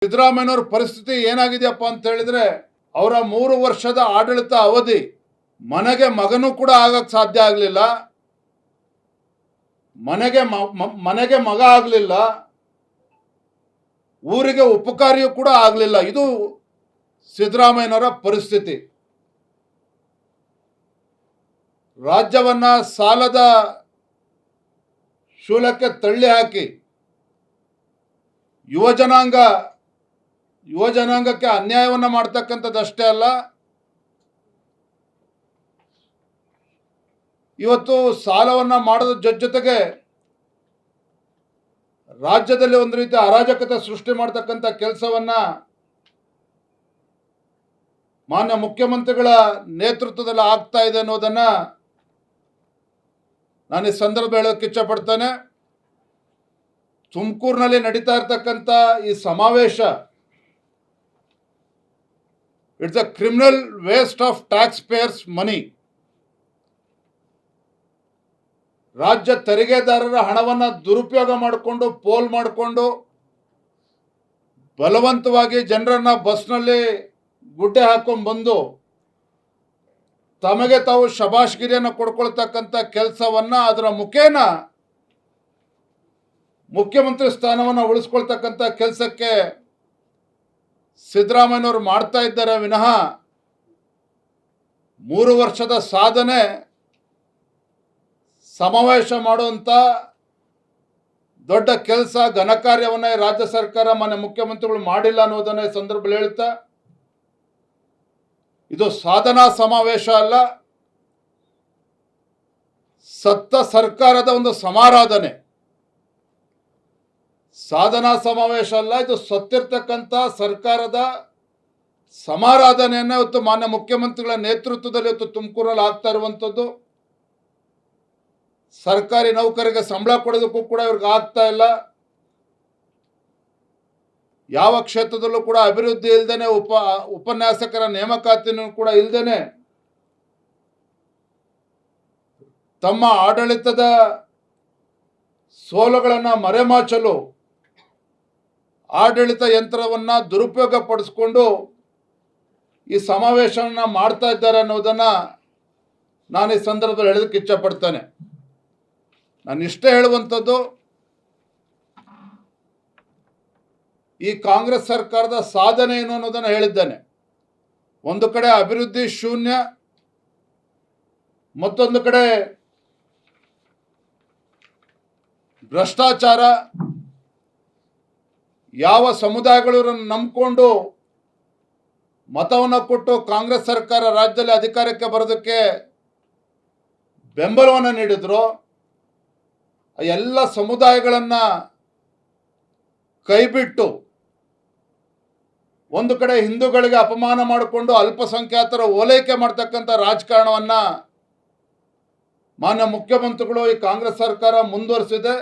ಸಿದ್ದರಾಮಯ್ಯನವರ ಪರಿಸ್ಥಿತಿ ಏನಾಗಿದೆಯಪ್ಪ ಅಂತ ಹೇಳಿದ್ರೆ, ಅವರ 3 ವರ್ಷದ ಆಡಳಿತ ಅವಧಿ ಮನೆಗೆ ಮಗನೂ ಕೂಡ ಆಗಕ್ಕೆ ಸಾಧ್ಯ ಆಗಲಿಲ್ಲ, ಮನೆಗೆ ಮಗ ಆಗಲಿಲ್ಲ, ಊರಿಗೆ ಉಪಕಾರಿಯೂ ಕೂಡ ಆಗಲಿಲ್ಲ. ಇದು ಸಿದ್ದರಾಮಯ್ಯನವರ ಪರಿಸ್ಥಿತಿ. ರಾಜ್ಯವನ್ನ ಸಾಲದ ಶೂಲಕ್ಕೆ ತಳ್ಳಿ ಹಾಕಿ ಯುವ ಜನಾಂಗಕ್ಕೆ ಅನ್ಯಾಯವನ್ನು ಮಾಡ್ತಕ್ಕಂಥದ್ದಷ್ಟೇ ಅಲ್ಲ, ಇವತ್ತು ಸಾಲವನ್ನು ಮಾಡೋದ್ರ ಜೊತೆಗೆ ರಾಜ್ಯದಲ್ಲಿ ಒಂದು ರೀತಿ ಅರಾಜಕತೆ ಸೃಷ್ಟಿ ಮಾಡ್ತಕ್ಕಂಥ ಕೆಲಸವನ್ನ ಮಾನ್ಯ ಮುಖ್ಯಮಂತ್ರಿಗಳ ನೇತೃತ್ವದಲ್ಲಿ ಆಗ್ತಾ ಇದೆ ಅನ್ನೋದನ್ನ ನಾನು ಈ ಸಂದರ್ಭ ಹೇಳೋಕೆ ಇಚ್ಛಪಡ್ತೇನೆ. ತುಮಕೂರಿನಲ್ಲಿ ನಡೀತಾ ಇರ್ತಕ್ಕಂಥ ಈ ಸಮಾವೇಶ it's a criminal waste of tax payers money. ರಾಜ್ಯ ತೆರಿಗೆದಾರರ ಹಣವನ್ನು ದುರುಪಯೋಗ ಮಾಡಿಕೊಂಡು ಪೋಲ್ ಮಾಡಿಕೊಂಡು ಬಲವಂತವಾಗಿ ಜನರನ್ನ ಬಸ್ನಲ್ಲಿ ಗುಡ್ಡೆ ಹಾಕೊಂಡು ಬಂದು ತಮಗೆ ತಾವು ಶಬಾಷ್ಗಿರಿಯನ್ನು ಕೊಡ್ಕೊಳ್ತಕ್ಕಂಥ ಕೆಲಸವನ್ನ ಅದರ ಮುಖೇನ ಮುಖ್ಯಮಂತ್ರಿ ಸ್ಥಾನವನ್ನು ಉಳಿಸ್ಕೊಳ್ತಕ್ಕಂಥ ಕೆಲಸಕ್ಕೆ ಸಿದ್ದರಾಮಯ್ಯನವರು ಮಾಡ್ತಾ ಇದ್ದಾರೆ ವಿನಃ 3 ವರ್ಷದ ಸಾಧನೆ ಸಮಾವೇಶ ಮಾಡುವಂಥ ದೊಡ್ಡ ಕೆಲಸ ಘನಕಾರ್ಯವನ್ನು ರಾಜ್ಯ ಸರ್ಕಾರ ಮಾನ್ಯ ಮುಖ್ಯಮಂತ್ರಿಗಳು ಮಾಡಿಲ್ಲ ಅನ್ನೋದನ್ನ ಈ ಸಂದರ್ಭದಲ್ಲಿ ಹೇಳ್ತಾ, ಇದು ಸಾಧನಾ ಸಮಾವೇಶ ಅಲ್ಲ, ಸತ್ತ ಸರ್ಕಾರದ ಒಂದು ಸಮಾರಾಧನೆ. ಸಾಧನಾ ಸಮಾವೇಶ ಅಲ್ಲ, ಇದು ಸತ್ತಿರ್ತಕ್ಕಂಥ ಸರ್ಕಾರದ ಸಮಾರಾಧನೆಯನ್ನು ಇವತ್ತು ಮಾನ್ಯ ಮುಖ್ಯಮಂತ್ರಿಗಳ ನೇತೃತ್ವದಲ್ಲಿ ಇವತ್ತು ತುಮಕೂರಲ್ಲಿ ಆಗ್ತಾ ಇರುವಂಥದ್ದು. ಸರ್ಕಾರಿ ನೌಕರಿಗೆ ಸಂಬಳ ಕೊಡೋದಕ್ಕೂ ಕೂಡ ಇವ್ರಿಗೆ ಆಗ್ತಾ ಇಲ್ಲ. ಯಾವ ಕ್ಷೇತ್ರದಲ್ಲೂ ಕೂಡ ಅಭಿವೃದ್ಧಿ ಇಲ್ಲದೇನೆ ಉಪನ್ಯಾಸಕರ ನೇಮಕಾತಿನೂ ಕೂಡ ಇಲ್ಲದೇನೆ ತಮ್ಮ ಆಡಳಿತದ ಸೋಲುಗಳನ್ನು ಮರೆಮಾಚಲು ಆಡಳಿತ ಯಂತ್ರವನ್ನು ದುರುಪಯೋಗ ಪಡಿಸ್ಕೊಂಡು ಈ ಸಮಾವೇಶವನ್ನು ಮಾಡ್ತಾ ಇದ್ದಾರೆ ಅನ್ನೋದನ್ನ ನಾನು ಈ ಸಂದರ್ಭದಲ್ಲಿ ಹೇಳೋದಕ್ಕೆ ಇಚ್ಛಪಡ್ತೇನೆ. ನಾನು ಇಷ್ಟೇ ಹೇಳುವಂಥದ್ದು, ಈ ಕಾಂಗ್ರೆಸ್ ಸರ್ಕಾರದ ಸಾಧನೆ ಏನು ಅನ್ನೋದನ್ನು ಹೇಳಿದ್ದೇನೆ. ಒಂದು ಕಡೆ ಅಭಿವೃದ್ಧಿ ಶೂನ್ಯ, ಮತ್ತೊಂದು ಕಡೆ ಭ್ರಷ್ಟಾಚಾರ. ಯಾವ ಸಮುದಾಯಗಳು ನಂಬಿಕೊಂಡು ಮತವನ್ನು ಕೊಟ್ಟು ಕಾಂಗ್ರೆಸ್ ಸರ್ಕಾರ ರಾಜ್ಯದಲ್ಲಿ ಅಧಿಕಾರಕ್ಕೆ ಬರೋದಕ್ಕೆ ಬೆಂಬಲವನ್ನು ನೀಡಿದ್ರು, ಎಲ್ಲ ಸಮುದಾಯಗಳನ್ನು ಕೈಬಿಟ್ಟು ಒಂದು ಕಡೆ ಹಿಂದೂಗಳಿಗೆ ಅಪಮಾನ ಮಾಡಿಕೊಂಡು ಅಲ್ಪಸಂಖ್ಯಾತರ ಓಲೈಕೆ ಮಾಡ್ತಕ್ಕಂಥ ರಾಜಕಾರಣವನ್ನು ಮಾನ್ಯ ಮುಖ್ಯಮಂತ್ರಿಗಳು ಈ ಕಾಂಗ್ರೆಸ್ ಸರ್ಕಾರ ಮುಂದುವರಿಸಿದೆ.